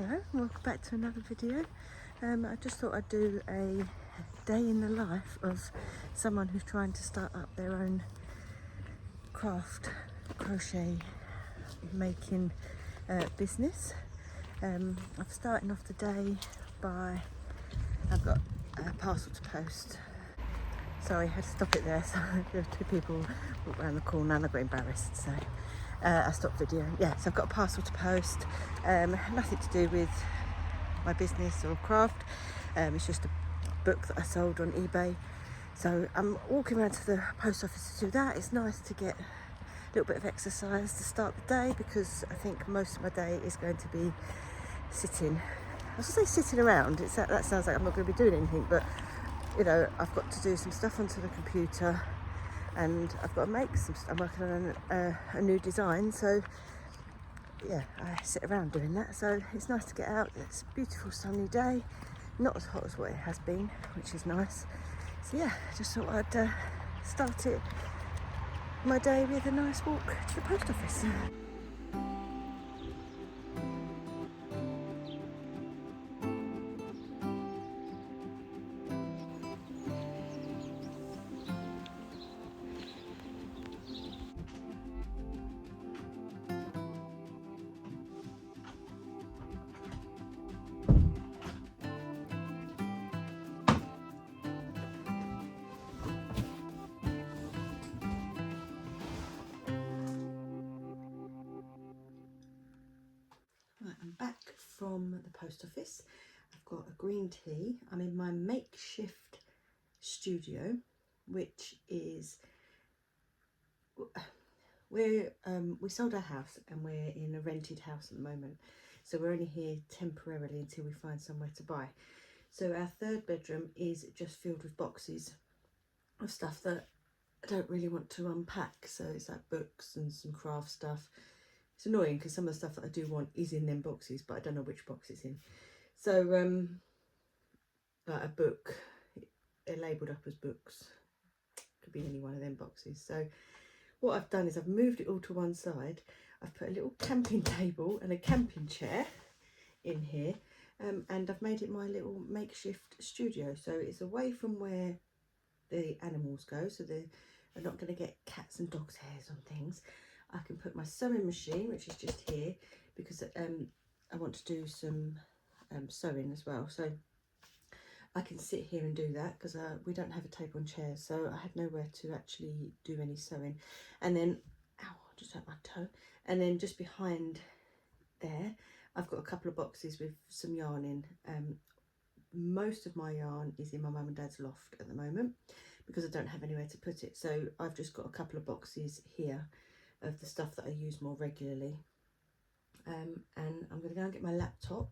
Hello, welcome back to another video. I just thought I'd do a day in the life of someone who's trying to start up their own craft, crochet making business. I'm starting off the day by, I've got a parcel to post. Sorry, I had to stop it there. So there were two people walked around the corner and I got embarrassed, so I stopped videoing. Yeah, so I've got a parcel to post. Nothing to do with my business or craft. It's just a book that I sold on eBay. So I'm walking around to the post office to do that. It's nice to get a little bit of exercise to start the day, because I think most of my day is going to be sitting. I was going to say sitting around. That sounds like I'm not going to be doing anything, but you know, I've got to do some stuff onto the computer, and I've got to make some. I'm working on a new design, so yeah, I sit around doing that. So it's nice to get out. It's a beautiful sunny day, not as hot as what it has been, which is nice. So yeah, I just thought I'd start my day with a nice walk to the post office. Right, I'm back from the post office. I've got a green tea. I'm in my makeshift studio, which is, we sold our house and we're in a rented house at the moment. So we're only here temporarily until we find somewhere to buy. So our third bedroom is just filled with boxes of stuff that I don't really want to unpack. So it's like books and some craft stuff. It's annoying because some of the stuff that I do want is in them boxes, but I don't know which box it's in. So like a book, they're labelled up as books. Could be any one of them boxes. So what I've done is I've moved it all to one side. I've put a little camping table and a camping chair in here, and I've made it my little makeshift studio. So it's away from where the animals go, so they're not going to get cats and dogs' hairs on things. I can put my sewing machine, which is just here, because I want to do some sewing as well. So I can sit here and do that, because we don't have a table and chairs, so I had nowhere to actually do any sewing. And then, ow, I just hurt my toe. And then just behind there, I've got a couple of boxes with some yarn in. Most of my yarn is in my mum and dad's loft at the moment, because I don't have anywhere to put it. So I've just got a couple of boxes here of the stuff that I use more regularly. And I'm going to go and get my laptop.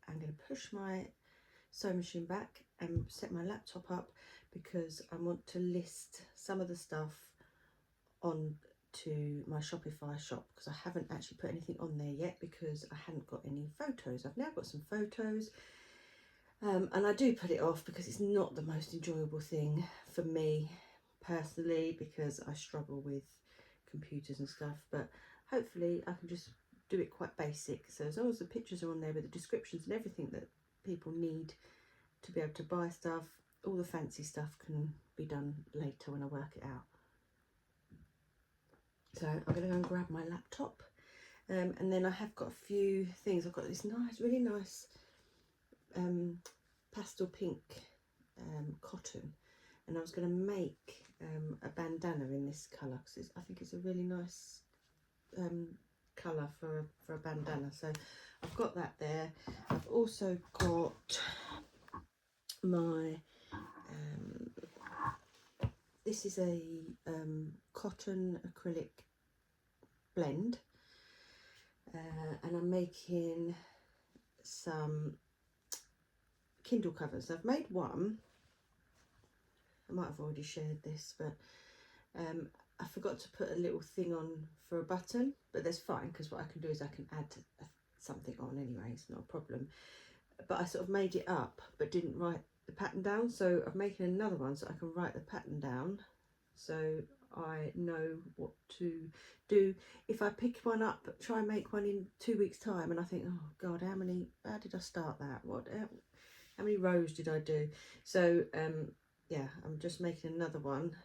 I'm going to push my sewing machine back and set my laptop up, because I want to list some of the stuff on to my Shopify shop, because I haven't actually put anything on there yet because I hadn't got any photos. I've now got some photos, and I do put it off because it's not the most enjoyable thing for me personally, because I struggle with computers and stuff. But hopefully I can just do it quite basic. So as long as the pictures are on there with the descriptions and everything that people need to be able to buy stuff, all the fancy stuff can be done later when I work it out. So I'm going to go and grab my laptop, and then I have got a few things. I've got this really nice pastel pink cotton, and I was going to make a bandana in this colour, because I think it's a really nice colour for a bandana. So I've got that there. I've also got my this is a cotton acrylic blend, and I'm making some Kindle covers. I've made one. I might have already shared this, but I forgot to put a little thing on for a button, but that's fine, because what I can do is I can add something on anyway. It's not a problem. But I sort of made it up but didn't write the pattern down, so I'm making another one so I can write the pattern down. So I know what to do. If I pick one up, try and make one in 2 weeks time, and I think, oh God, how did I start that? How many rows did I do? So yeah, I'm just making another one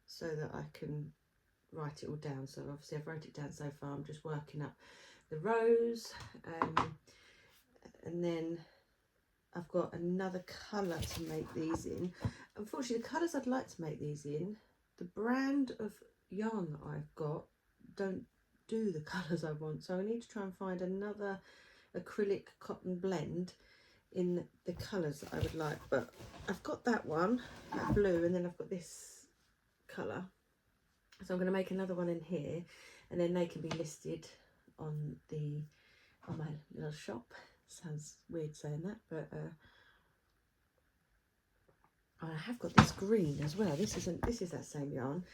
so that I can write it all down. So obviously I've wrote it down so far. I'm just working up the rows, and then I've got another colour to make these in. Unfortunately, the colours I'd like to make these in, the brand of yarn that I've got don't do the colours I want, so I need to try and find another acrylic cotton blend in the colours that I would like. But I've got that one, that blue, and then I've got this colour, so I'm going to make another one in here, and then they can be listed on my little shop. Sounds weird saying that, but I have got this green as well. This is that same yarn.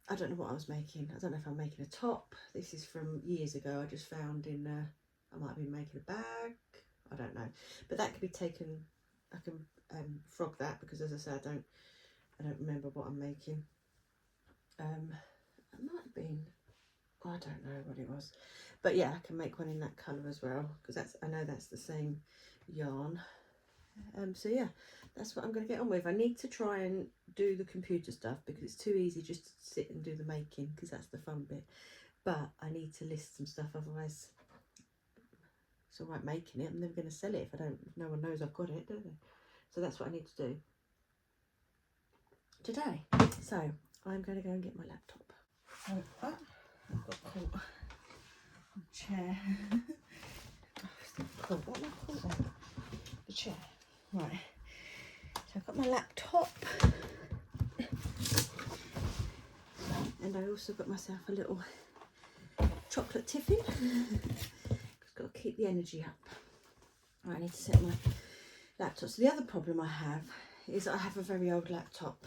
I don't know what I was making. I don't know if I'm making a top. This is from years ago. I just found in I might be making a bag. I don't know, but that could be taken. I can frog that, because as I say, I don't remember what I'm making. It might have been, I don't know what it was, but yeah, I can make one in that colour as well, because I know that's the same yarn. So yeah, that's what I'm going to get on with. I need to try and do the computer stuff, because it's too easy just to sit and do the making, because that's the fun bit. But I need to list some stuff, otherwise it's all right making it. I'm never going to sell it if no one knows I've got it, do they? So that's what I need to do today. So I'm going to go and get my laptop. So I've got caught on the chair. What am I called then? The chair. Right. So I've got my laptop. And I also got myself a little chocolate tiffin. Just got to keep the energy up. Right, I need to set my laptop. So the other problem I have is I have a very old laptop,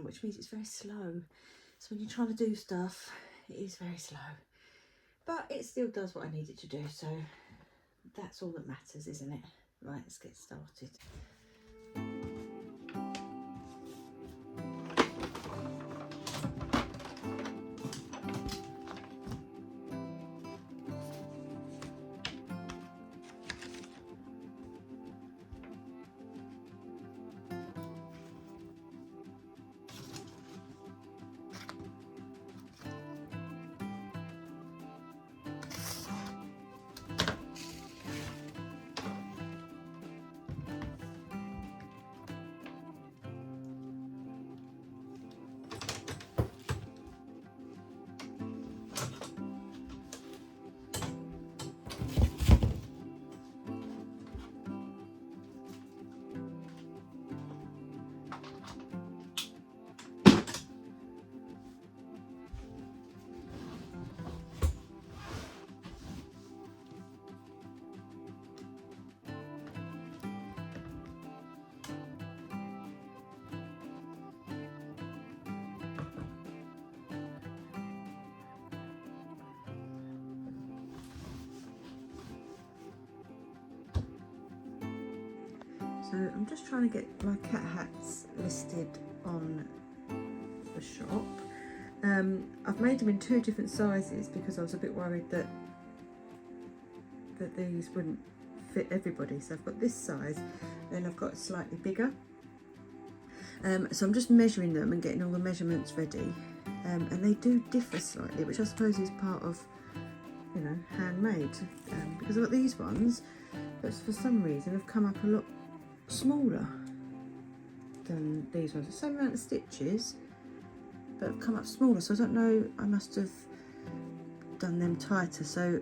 which means it's very slow. So when you're trying to do stuff, it is very slow. But it still does what I need it to do. So that's all that matters, isn't it? Right, let's get started. So I'm just trying to get my cat hats listed on the shop. I've made them in 2 different sizes, because I was a bit worried that these wouldn't fit everybody. So I've got this size, then I've got slightly bigger. So I'm just measuring them and getting all the measurements ready. And they do differ slightly, which I suppose is part of, you know, handmade. Because I've got these ones that for some reason have come up a lot smaller than these ones. The same amount of stitches, but have come up smaller. So I don't know, I must have done them tighter. So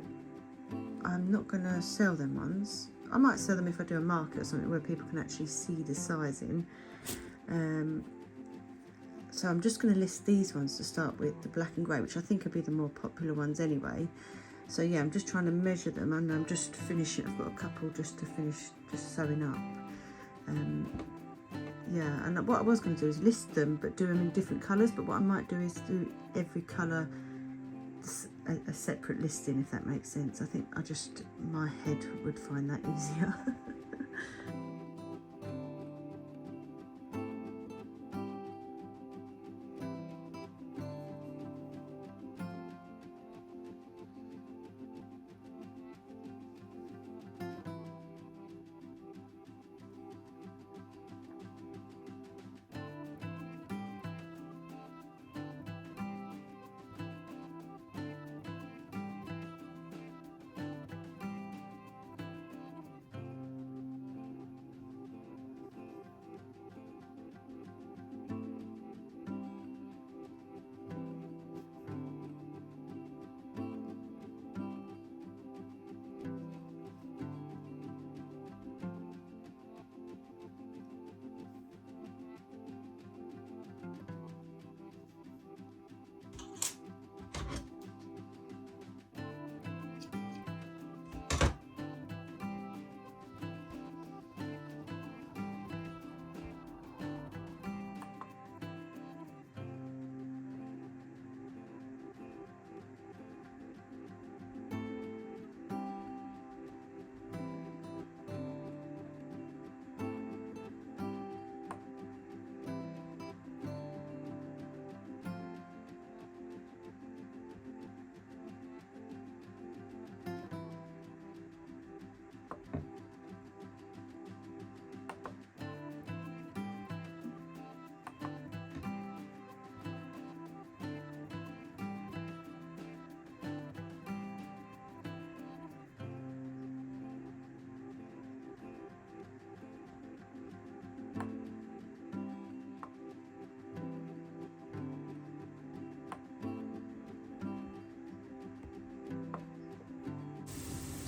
I'm not going to sell them ones. I might sell them if I do a market or something where people can actually see the sizing. So I'm just going to list these ones to start with, the black and grey, which I think will be the more popular ones anyway. So yeah, I'm just trying to measure them, and I'm just finishing. I've got a couple just to finish, just sewing up. Yeah, and what I was going to do is list them, but do them in different colours. But what I might do is do every colour a separate listing, if that makes sense. I think my head would find that easier.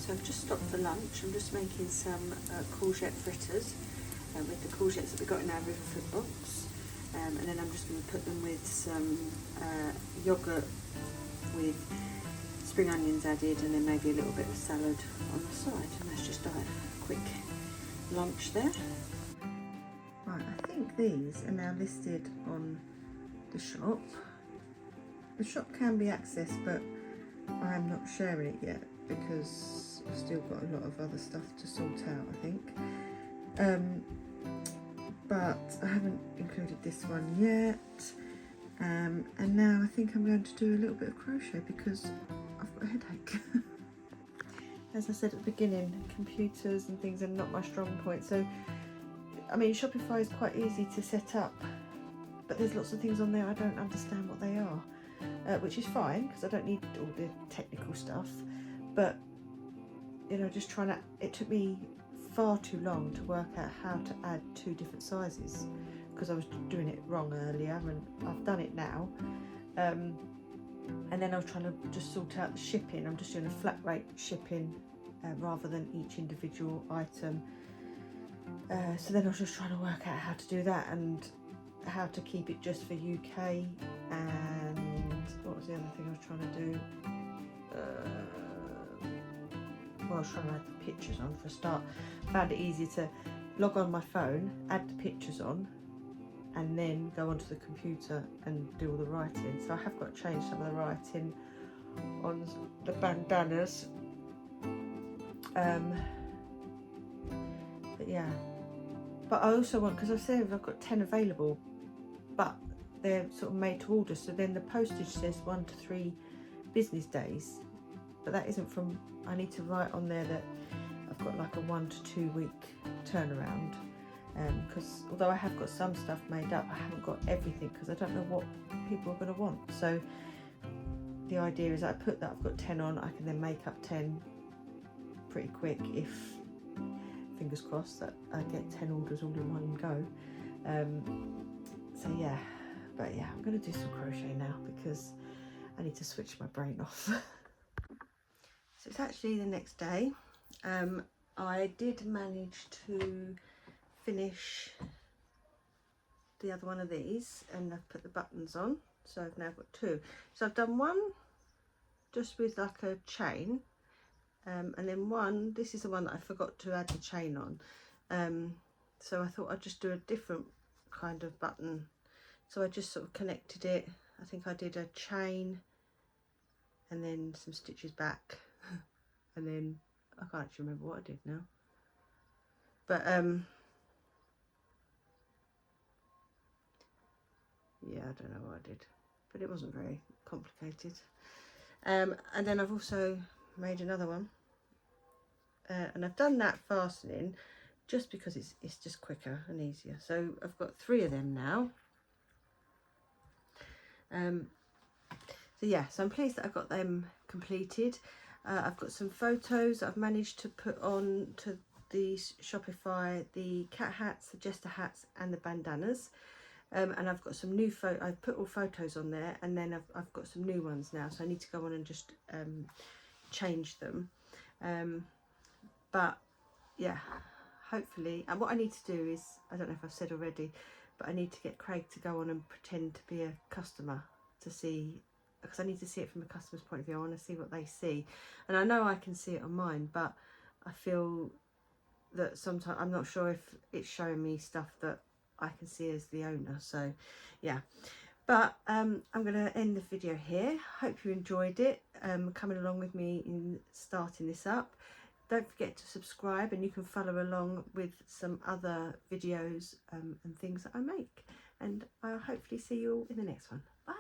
So I've just stopped for lunch. I'm just making some courgette fritters with the courgettes that we got in our Riverford box. And then I'm just going to put them with some yoghurt with spring onions added, and then maybe a little bit of salad on the side. And that's just a quick lunch there. Right, I think these are now listed on the shop. The shop can be accessed, but I'm not sharing it yet because I've still got a lot of other stuff to sort out, I think. But I haven't included this one yet. And now I think I'm going to do a little bit of crochet because I've got a headache. As I said at the beginning, computers and things are not my strong point. So, I mean, Shopify is quite easy to set up, but there's lots of things on there I don't understand what they are, which is fine because I don't need all the technical stuff. But, you know, just trying to, it took me far too long to work out how to add 2 different sizes because I was doing it wrong earlier, and I've done it now. And then I was trying to just sort out the shipping. I'm just doing a flat rate shipping rather than each individual item. So then I was just trying to work out how to do that and how to keep it just for UK. And what was the other thing I was trying to do? Well, I was trying to add the pictures on for a start. Found it easier to log on my phone, add the pictures on, and then go onto the computer and do all the writing. So I have got to change some of the writing on the bandanas. But yeah. But I also want, because I said I've got 10 available, but they're sort of made to order. So then the postage says 1 to 3 business days. But that isn't from, I need to write on there that I've got like a 1 to 2 week turnaround. Because although I have got some stuff made up, I haven't got everything because I don't know what people are going to want. So the idea is I put that I've got 10 on, I can then make up 10 pretty quick if, fingers crossed, that I get 10 orders all in one go. So yeah, but yeah, I'm going to do some crochet now because I need to switch my brain off. So it's actually the next day. I did manage to finish the other one of these, and I've put the buttons on, so I've now got 2. So I've done one just with like a chain, and then one, this is the one that I forgot to add the chain on, so I thought I'd just do a different kind of button. So I just sort of connected it. I think I did a chain and then some stitches back and then I can't actually remember what I did now, but yeah, I don't know what I did, but it wasn't very complicated. And then I've also made another one, and I've done that fastening just because it's just quicker and easier. So I've got 3 of them now. So yeah, so I'm pleased that I've got them completed. I've got some photos that I've managed to put on to the Shopify, the cat hats, the jester hats and the bandanas. And I've got some new I've put all photos on there, and then I've got some new ones now, so I need to go on and just change them. But yeah, hopefully, and what I need to do is, I don't know if I've said already, but I need to get Craig to go on and pretend to be a customer to see, because I need to see it from a customer's point of view. I want to see what they see, and I know I can see it on mine, but I feel that sometimes I'm not sure if it's showing me stuff that I can see as the owner. So yeah, but I'm going to end the video here. Hope you enjoyed it, coming along with me in starting this up. Don't forget to subscribe, and you can follow along with some other videos and things that I make, and I'll hopefully see you all in the next one. Bye.